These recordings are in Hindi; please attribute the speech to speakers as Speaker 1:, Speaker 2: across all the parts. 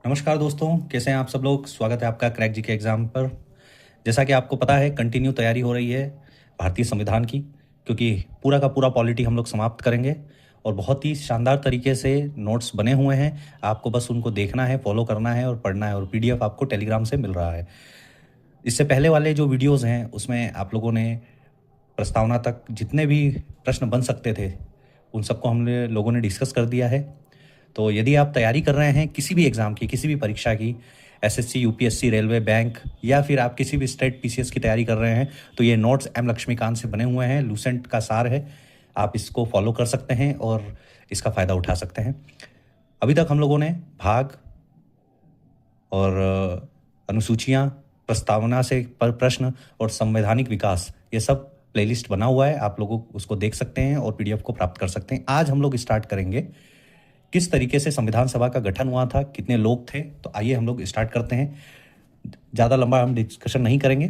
Speaker 1: नमस्कार दोस्तों, कैसे हैं आप सब लोग। स्वागत है आपका क्रैक जी के एग्ज़ाम पर। जैसा कि आपको पता है, कंटिन्यू तैयारी हो रही है भारतीय संविधान की, क्योंकि पूरा का पूरा पॉलिटी हम लोग समाप्त करेंगे और बहुत ही शानदार तरीके से नोट्स बने हुए हैं। आपको बस उनको देखना है, फॉलो करना है और पढ़ना है, और पीडीएफ आपको टेलीग्राम से मिल रहा है। इससे पहले वाले जो वीडियोज़ हैं उसमें आप लोगों ने प्रस्तावना तक जितने भी प्रश्न बन सकते थे उन सबको हमने लोगों ने डिस्कस कर दिया है। तो यदि आप तैयारी कर रहे हैं किसी भी एग्ज़ाम की, किसी भी परीक्षा की, एसएससी, यूपीएससी, रेलवे, बैंक, या फिर आप किसी भी स्टेट पीसीएस की तैयारी कर रहे हैं, तो ये नोट्स एम लक्ष्मीकांत से बने हुए हैं। लूसेंट का सार है, आप इसको फॉलो कर सकते हैं और इसका फ़ायदा उठा सकते हैं। अभी तक हम लोगों ने भाग और अनुसूचियाँ, प्रस्तावना से पर प्रश्न और संवैधानिक विकास, ये सब प्लेलिस्ट बना हुआ है। आप लोगों उसको देख सकते हैं और पीडीएफ को प्राप्त कर सकते हैं। आज हम लोग स्टार्ट करेंगे किस तरीके से संविधान सभा का गठन हुआ था, कितने लोग थे। तो आइए हम लोग स्टार्ट करते हैं। ज़्यादा लंबा हम डिस्कशन नहीं करेंगे।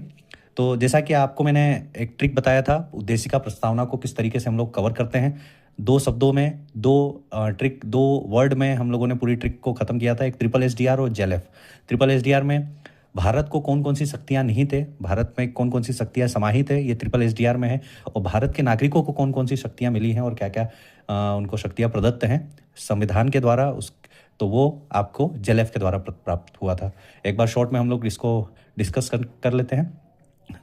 Speaker 1: तो जैसा कि आपको मैंने एक ट्रिक बताया था, उद्देशिका प्रस्तावना को किस तरीके से हम लोग कवर करते हैं, दो शब्दों में, दो वर्ड में हम लोगों ने पूरी ट्रिक को ख़त्म किया था। एक ट्रिपल एसडीआर और जेलएफ। ट्रिपल एसडीआर में भारत को कौन कौन सी शक्तियाँ निहित है, भारत में कौन कौन सी शक्तियाँ समाहित है, ये ट्रिपल एसडीआर में है। और भारत के नागरिकों को कौन कौन सी शक्तियाँ मिली हैं और क्या क्या उनको शक्तियाँ प्रदत्त हैं संविधान के द्वारा, उस तो वो आपको जेलएफ के द्वारा प्राप्त हुआ था। एक बार शॉर्ट में हम लोग इसको डिस्कस कर लेते हैं।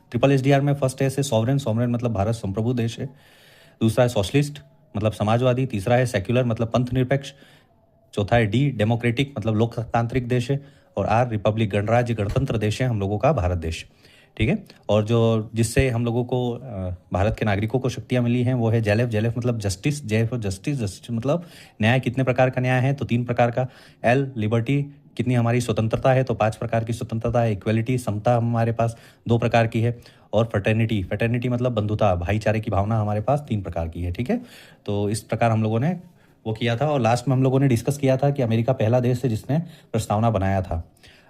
Speaker 1: ट्रिपल एसडीआर में फर्स्ट है सॉवरेन। सॉवरेन मतलब भारत संप्रभु देश है। दूसरा है सोशलिस्ट मतलब समाजवादी। तीसरा है सेक्युलर मतलब पंथ निरपेक्ष। चौथा है डी डेमोक्रेटिक मतलब लोकतांत्रिक देश है। और आर रिपब्लिक गणराज्य गणतंत्र देश है हम लोगों का भारत देश। ठीक है। और जो जिससे हम लोगों को भारत के नागरिकों को शक्तियाँ मिली हैं वो है जेलएफ। जेलएफ मतलब जस्टिस। JF justice. जस्टिस मतलब न्याय। कितने प्रकार का न्याय है, तो 3 प्रकार का। एल लिबर्टी, कितनी हमारी स्वतंत्रता है, तो 5 प्रकार की स्वतंत्रता है। इक्वलिटी समता हमारे पास 2 प्रकार की है। और फ्रेटर्निटी, फ्रेटर्निटी मतलब बंधुता, भाईचारे की भावना हमारे पास 3 प्रकार की है। ठीक है। तो इस प्रकार हम लोगों ने वो किया था। और लास्ट में हम लोगों ने डिस्कस किया था कि अमेरिका पहला देश है जिसने प्रस्तावना बनाया था।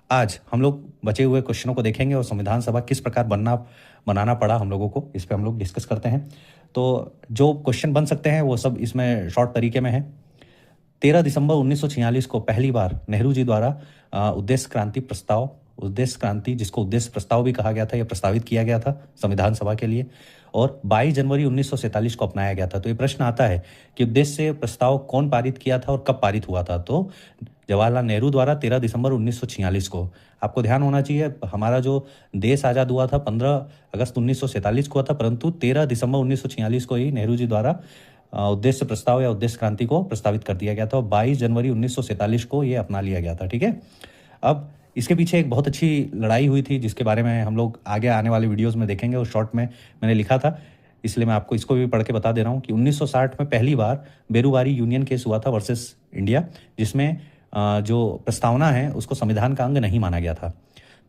Speaker 1: आज हम लोग बचे हुए क्वेश्चनों को देखेंगे और संविधान सभा किस प्रकार बनाना पड़ा हम लोगों को, इस पर हम लोग डिस्कस करते हैं। तो जो क्वेश्चन बन सकते हैं वो सब इसमें शॉर्ट तरीके में है। 13 दिसंबर 1946 को पहली बार नेहरू जी द्वारा उद्देश्य क्रांति, जिसको उद्देश्य प्रस्ताव भी कहा गया था, यह प्रस्तावित किया गया था संविधान सभा के लिए। और 22 जनवरी 1947 को अपनाया गया था। तो ये प्रश्न आता है कि उद्देश्य प्रस्ताव कौन पारित किया था और कब पारित हुआ था, तो जवाहरलाल नेहरू द्वारा 13 दिसंबर 1946 को। आपको ध्यान होना चाहिए, हमारा जो देश आज़ाद हुआ था 15 अगस्त 1947 को हुआ था, परंतु 13 दिसंबर 1946 को ही नेहरू जी द्वारा उद्देश्य प्रस्ताव या उद्देश्य क्रांति को प्रस्तावित कर दिया गया था। और 22 जनवरी 1947 को ये अपना लिया गया था। ठीक है। अब इसके पीछे एक बहुत अच्छी लड़ाई हुई थी जिसके बारे में हम लोग आगे आने वाले वीडियोस में देखेंगे। और शॉर्ट में मैंने लिखा था, इसलिए मैं आपको इसको भी पढ़ के बता दे रहा हूँ कि 1960 में पहली बार बेरुवारी यूनियन केस हुआ था वर्सेस इंडिया, जिसमें जो प्रस्तावना है उसको संविधान का अंग नहीं माना गया था।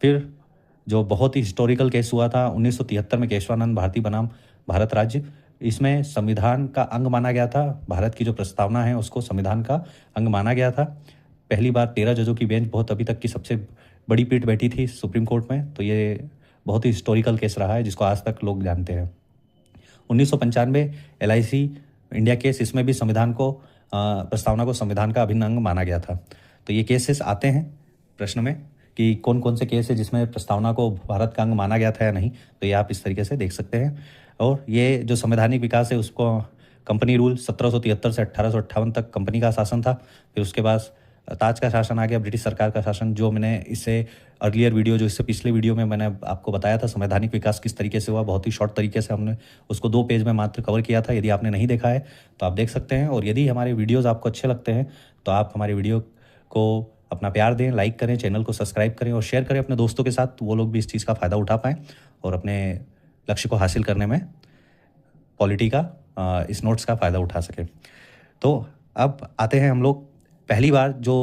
Speaker 1: फिर जो बहुत ही हिस्टोरिकल केस हुआ था 1973 में केशवानंद भारती बनाम भारत राज्य, इसमें संविधान का अंग माना गया था। भारत की जो प्रस्तावना है उसको संविधान का अंग माना गया था। पहली बार 13 जजों की बेंच, बहुत अभी तक की सबसे बड़ी पीठ बैठी थी सुप्रीम कोर्ट में। तो ये बहुत ही हिस्टोरिकल केस रहा है जिसको आज तक लोग जानते हैं। 1995 LIC इंडिया केस, इसमें भी संविधान को प्रस्तावना को संविधान का अभिन्न अंग माना गया था। तो ये केसेस आते हैं प्रश्न में कि कौन कौन से केस है जिसमें प्रस्तावना को भारत का अंग माना गया था या नहीं, तो ये आप इस तरीके से देख सकते हैं। और ये जो संवैधानिक विकास है उसको कंपनी रूल 1773 से 1858 तक कंपनी का शासन था। फिर उसके बाद ताज का शासन आ गया, ब्रिटिश सरकार का शासन। जो मैंने इससे अर्लियर वीडियो, जो इससे पिछले वीडियो में मैंने आपको बताया था संवैधानिक विकास किस तरीके से हुआ, बहुत ही शॉर्ट तरीके से हमने उसको 2 पेज में मात्र कवर किया था। यदि आपने नहीं देखा है तो आप देख सकते हैं। और यदि हमारे वीडियोज़ आपको अच्छे लगते हैं तो आप हमारे वीडियो को अपना प्यार दें, लाइक करें, चैनल को सब्सक्राइब करें और शेयर करें अपने दोस्तों के साथ, वो लोग भी इस चीज़ का फ़ायदा उठा पाएँ और अपने लक्ष्य को हासिल करने में पॉलिटी का इस नोट्स का फ़ायदा उठा सकें। तो अब आते हैं हम लोग, पहली बार जो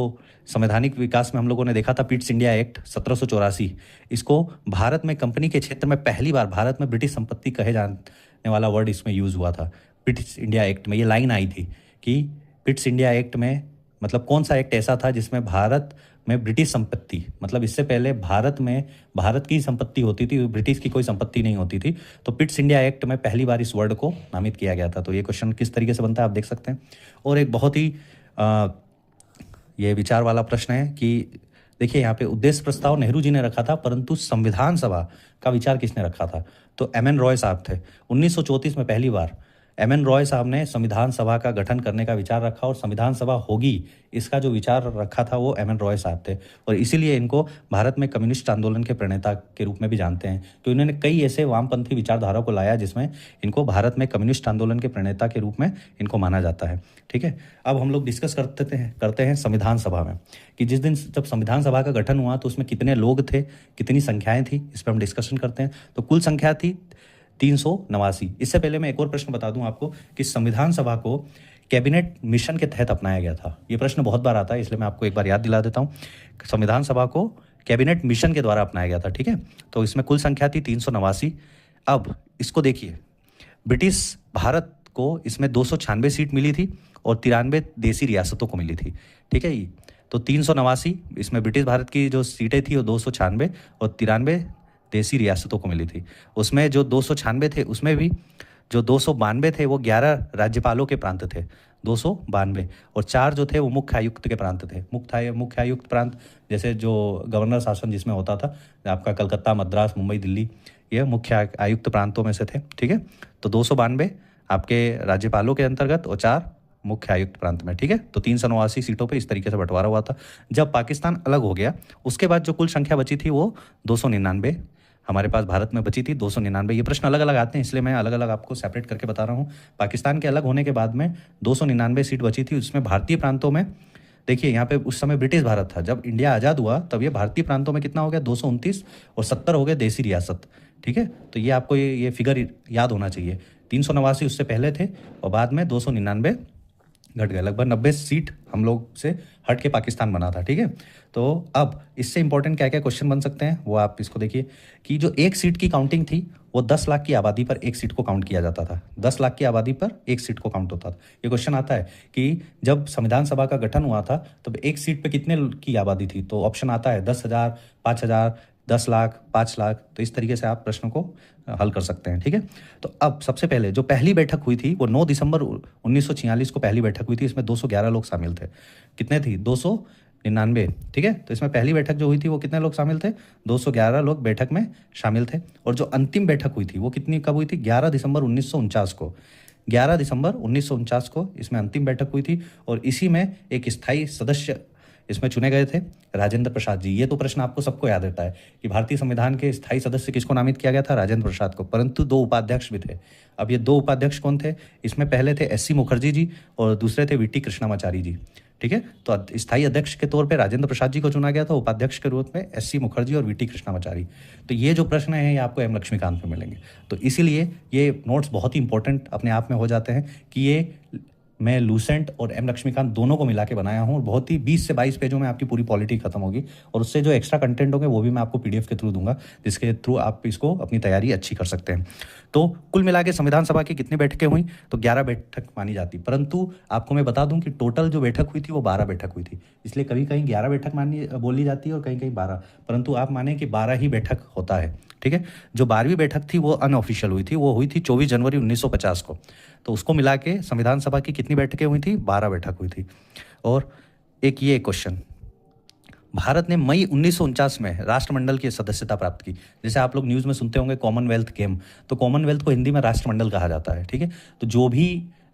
Speaker 1: संवैधानिक विकास में हम लोगों ने देखा था पिट्स इंडिया एक्ट 1784, इसको भारत में कंपनी के क्षेत्र में पहली बार भारत में ब्रिटिश संपत्ति कहे जाने वाला वर्ड इसमें यूज़ हुआ था। पिट्स इंडिया एक्ट में ये लाइन आई थी कि पिट्स इंडिया एक्ट में मतलब कौन सा एक्ट ऐसा था जिसमें भारत में ब्रिटिश संपत्ति, मतलब इससे पहले भारत में भारत की संपत्ति होती थी, ब्रिटिश की कोई संपत्ति नहीं होती थी। तो पिट्स इंडिया एक्ट में पहली बार इस वर्ड को नामित किया गया था। तो ये क्वेश्चन किस तरीके से बनता है आप देख सकते हैं। और एक बहुत ही ये विचार वाला प्रश्न है कि देखिए यहाँ पे उद्देश्य प्रस्ताव नेहरू जी ने रखा था, परंतु संविधान सभा का विचार किसने रखा था? तो एम एन रॉय साहब थे। 1934 में पहली बार एम एन रॉय साहब ने संविधान सभा का गठन करने का विचार रखा, और संविधान सभा होगी इसका जो विचार रखा था वो एम एन रॉय साहब थे। और इसीलिए इनको भारत में कम्युनिस्ट आंदोलन के प्रणेता के रूप में भी जानते हैं, तो इन्होंने कई ऐसे वामपंथी विचारधारा को लाया जिसमें इनको भारत में कम्युनिस्ट आंदोलन के प्रणेता के रूप में इनको माना जाता है। ठीक है, अब हम लोग डिस्कस करते हैं संविधान सभा में कि जिस दिन जब संविधान सभा का गठन हुआ तो उसमें कितने लोग थे, कितनी संख्याएं थी, इस पर हम डिस्कशन करते हैं। तो कुल संख्या थी 389। इससे पहले मैं एक और प्रश्न बता दूं आपको कि संविधान सभा को कैबिनेट मिशन के तहत अपनाया गया था। ये प्रश्न बहुत बार आता है, इसलिए मैं आपको एक बार याद दिला देता हूँ। संविधान सभा को कैबिनेट मिशन के द्वारा अपनाया गया था। ठीक है, तो इसमें कुल संख्या थी 389। अब इसको देखिए, ब्रिटिश भारत को इसमें 296 सीट मिली थी और 93 देसी रियासतों को मिली थी। ठीक है, तो 389 इसमें ब्रिटिश भारत की जो सीटें थी वो 296 और 93 देसी रियासतों को मिली थी। उसमें जो 296 थे उसमें भी जो 292 थे वो 11 राज्यपालों के प्रांत थे, 292, और 4 जो थे वो मुख्य आयुक्त के प्रांत थे। मुख्य आयुक्त प्रांत जैसे जो गवर्नर शासन जिसमें होता था आपका कलकत्ता, मद्रास, मुंबई, दिल्ली, ये मुख्य आयुक्त प्रांतों में से थे। ठीक है, तो 292 आपके राज्यपालों के अंतर्गत और 4 मुख्य आयुक्त प्रांत में। ठीक है, तो 389 सीटों पे इस तरीके से बंटवारा हुआ था। जब पाकिस्तान अलग हो गया उसके बाद जो कुल संख्या बची थी वो 299 हमारे पास भारत में बची थी, 299। ये प्रश्न अलग अलग आते हैं इसलिए मैं अलग अलग आपको सेपरेट करके बता रहा हूँ। पाकिस्तान के अलग होने के बाद में 299 सीट बची थी। उसमें भारतीय प्रांतों में देखिए यहाँ पे उस समय ब्रिटिश भारत था, जब इंडिया आज़ाद हुआ तब ये भारतीय प्रांतों में कितना हो गया, 229, और 70 हो गए देसी रियासत। ठीक है, तो ये आपको ये फिगर याद होना चाहिए। 389 उससे पहले थे और बाद में 299 घट गए। लगभग 90 सीट हम लोग से हट के पाकिस्तान बना था। ठीक है, तो अब इससे इंपॉर्टेंट क्या क्या क्वेश्चन बन सकते हैं वो आप इसको देखिए कि जो एक सीट की काउंटिंग थी वो 10 लाख की आबादी पर एक सीट को काउंट किया जाता था। 10 लाख की आबादी पर एक सीट को काउंट होता था। ये क्वेश्चन आता है कि जब संविधान सभा का गठन हुआ था तब एक सीट पे कितने की आबादी थी, तो ऑप्शन आता है 10,000, 5,000, 10 लाख, 5 लाख। तो इस तरीके से आप प्रश्न को हल कर सकते हैं। ठीक है, तो अब सबसे पहले जो पहली बैठक हुई थी वो 9 दिसंबर 1946 को पहली बैठक हुई थी। इसमें 211 लोग शामिल थे। कितने थी, 299। ठीक है, तो इसमें पहली बैठक जो हुई थी वो कितने लोग शामिल थे, 211 लोग बैठक में शामिल थे। और जो अंतिम बैठक हुई थी वो कितनी कब हुई थी, 11 दिसंबर 1949 को। 11 दिसंबर 1949 को इसमें अंतिम बैठक हुई थी और इसी में एक स्थायी सदस्य इसमें चुने गए थे, राजेंद्र प्रसाद जी। ये तो प्रश्न आपको सबको याद रहता है कि भारतीय संविधान के स्थायी सदस्य किसको नामित किया गया था, राजेंद्र प्रसाद को, परंतु 2 उपाध्यक्ष भी थे। अब ये 2 उपाध्यक्ष कौन थे, इसमें पहले थे एस सी मुखर्जी जी और दूसरे थे वीटी कृष्णामाचारी जी। ठीक है, तो स्थायी अध्यक्ष के तौर पे राजेंद्र प्रसाद जी को चुना गया था, उपाध्यक्ष के रूप में एस सी मुखर्जी और वीटी कृष्णामाचारी। तो ये जो प्रश्न है ये आपको एम लक्ष्मीकांत में मिलेंगे। तो इसीलिए ये नोट्स बहुत ही इंपॉर्टेंट अपने आप में हो जाते हैं कि ये मैं लूसेंट और एम लक्ष्मीकांत दोनों को मिला के बनाया हूँ। बहुत ही 20 से 22 पेजों में आपकी पूरी पॉलिटी खत्म होगी और उससे जो एक्स्ट्रा कंटेंट होंगे वो भी मैं आपको पीडीएफ के थ्रू दूंगा, जिसके थ्रू आप इसको अपनी तैयारी अच्छी कर सकते हैं। तो कुल मिला के संविधान सभा की कितनी बैठकें हुई, तो 11 बैठक मानी जाती, परंतु आपको मैं बता दूं कि टोटल जो बैठक हुई थी वो 12 बैठक हुई थी। इसलिए कहीं कहीं 11 बैठक बोली जाती है और कहीं कहीं 12, परंतु आप माने कि 12 ही बैठक होता है। ठीक है, जो 12वीं बैठक थी वो अनऑफिशियल हुई थी, वो हुई थी 24 जनवरी 1950 को। तो उसको मिला के संविधान सभा की कितनी बैठकें हुई थी, 12 बैठक हुई थी। और एक ये क्वेश्चन, भारत ने मई 1949 में राष्ट्रमंडल की सदस्यता प्राप्त की। जैसे आप लोग न्यूज़ में सुनते होंगे कॉमनवेल्थ गेम, तो कॉमनवेल्थ को हिंदी में राष्ट्रमंडल कहा जाता है। ठीक है, तो जो भी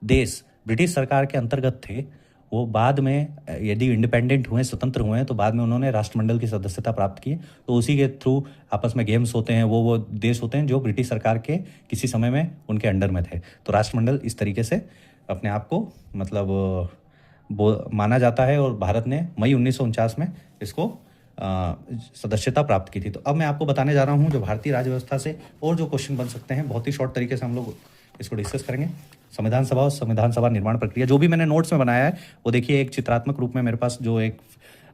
Speaker 1: देश ब्रिटिश सरकार के अंतर्गत थे वो बाद में यदि इंडिपेंडेंट हुए, स्वतंत्र हुए, तो बाद में उन्होंने राष्ट्रमंडल की सदस्यता प्राप्त की। तो उसी के थ्रू आपस में गेम्स होते हैं, वो देश होते हैं जो ब्रिटिश सरकार के किसी समय में उनके अंडर में थे। तो राष्ट्रमंडल इस तरीके से अपने आप को मतलब माना जाता है और भारत ने मई 1949 में इसको सदस्यता प्राप्त की थी। तो अब मैं आपको बताने जा रहा हूँ जो भारतीय राज्य व्यवस्था से और जो क्वेश्चन बन सकते हैं, बहुत ही शॉर्ट तरीके से हम लोग इसको डिस्कस करेंगे। संविधान सभा और संविधान सभा निर्माण प्रक्रिया जो भी मैंने नोट्स में बनाया है वो देखिए एक चित्रात्मक रूप में मेरे पास जो एक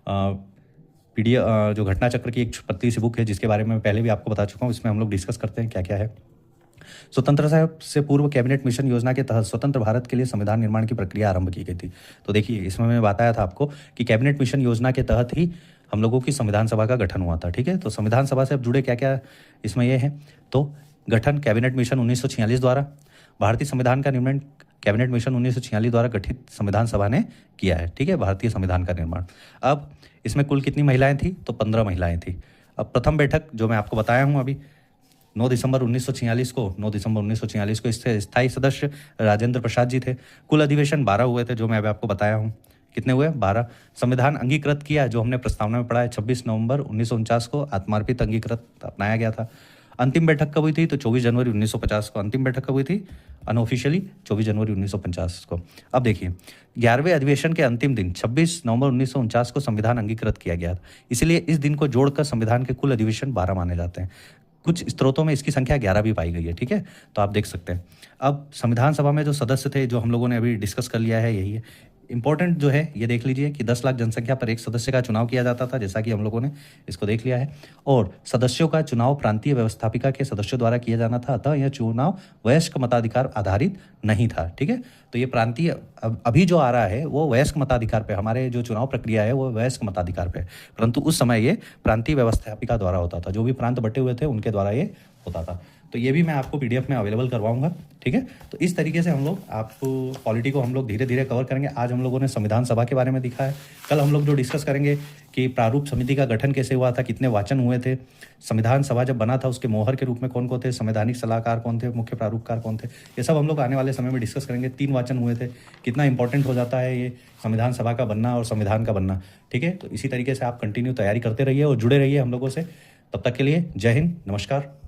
Speaker 1: पीडीएफ जो घटना चक्र की एक पतली सी बुक है जिसके बारे में मैं पहले भी आपको बता चुका हूँ। इसमें हम लोग डिस्कस करते हैं क्या क्या है। स्वतंत्रता से पूर्व कैबिनेट मिशन योजना के तहत स्वतंत्र भारत के लिए संविधान निर्माण की प्रक्रिया आरंभ की गई थी। तो देखिए इसमें मैंने बताया था आपको कि कैबिनेट मिशन योजना के तहत ही हम लोगों की संविधान सभा का गठन हुआ था। ठीक है, तो संविधान सभा से अब जुड़े क्या क्या इसमें ये है, तो गठन कैबिनेट मिशन 1946 द्वारा, भारतीय संविधान का निर्माण कैबिनेट मिशन 1946 द्वारा गठित संविधान सभा ने किया है। ठीक है, भारतीय संविधान का निर्माण। अब इसमें कुल कितनी महिलाएं थी? तो 15 महिलाएं थी। अब प्रथम बैठक जो मैं आपको बताया हूँ अभी 9 दिसंबर 1946 को इससे स्थायी सदस्य राजेंद्र प्रसाद जी थे। कुल अधिवेशन 12 हुए थे, जो मैं अभी आपको बताया हूँ। कितने हुए? 12। संविधान अंगीकृत किया, जो हमने प्रस्तावना में पढ़ा है, 26 नवंबर 1949 को आत्मार्पित अंगीकृत अपनाया गया था। अंतिम बैठक कब हुई थी? तो 24 जनवरी 1950 को अंतिम बैठक कब हुई थी? अनऑफिशियली 24 जनवरी 1950 को। अब देखिए, 11वें अधिवेशन के अंतिम दिन 26 नवंबर 1949 को संविधान अंगीकृत किया गया था। इसलिए इस दिन को जोड़कर संविधान के कुल अधिवेशन 12 माने जाते हैं। कुछ स्रोतों में इसकी संख्या 11 भी पाई गई है, ठीक है, तो आप देख सकते हैं। अब संविधान सभा में जो सदस्य थे, जो हम लोगों ने अभी डिस्कस कर लिया है, यही है इंपॉर्टेंट जो है। ये देख लीजिए कि 10 लाख जनसंख्या पर एक सदस्य का चुनाव किया जाता था, जैसा कि हम लोगों ने इसको देख लिया है। और सदस्यों का चुनाव प्रांतीय व्यवस्थापिका के सदस्यों द्वारा किया जाना था, अतः यह चुनाव वयस्क मताधिकार आधारित नहीं था, ठीक है। तो ये प्रांतीय अभी जो आ रहा है वो वयस्क मताधिकार पे, हमारे जो चुनाव प्रक्रिया है वो वयस्क मताधिकार पे, परंतु उस समय ये प्रांतीय व्यवस्थापिका द्वारा होता था। जो भी प्रांत बटे हुए थे उनके द्वारा ये होता था। तो ये भी मैं आपको पीडीएफ में अवेलेबल करवाऊंगा, ठीक है। तो इस तरीके से हम लोग आपको पॉलिटी को हम लोग धीरे धीरे कवर करेंगे। आज हम लोगों ने संविधान सभा के बारे में दिखा है। कल हम लोग जो डिस्कस करेंगे कि प्रारूप समिति का गठन कैसे हुआ था, कितने वाचन हुए थे, संविधान सभा जब बना था उसके मोहर के रूप में कौन कौन थे, संवैधानिक सलाहकार कौन थे, मुख्य प्रारूपकार कौन थे, ये सब हम लोग आने वाले समय में डिस्कस करेंगे। 3 वाचन हुए थे, कितना इंपॉर्टेंट हो जाता है ये संविधान सभा का बनना और संविधान का बनना, ठीक है। तो इसी तरीके से आप कंटिन्यू तैयारी करते रहिए और जुड़े रहिए हम लोगों से। तब तक के लिए जय हिंद, नमस्कार।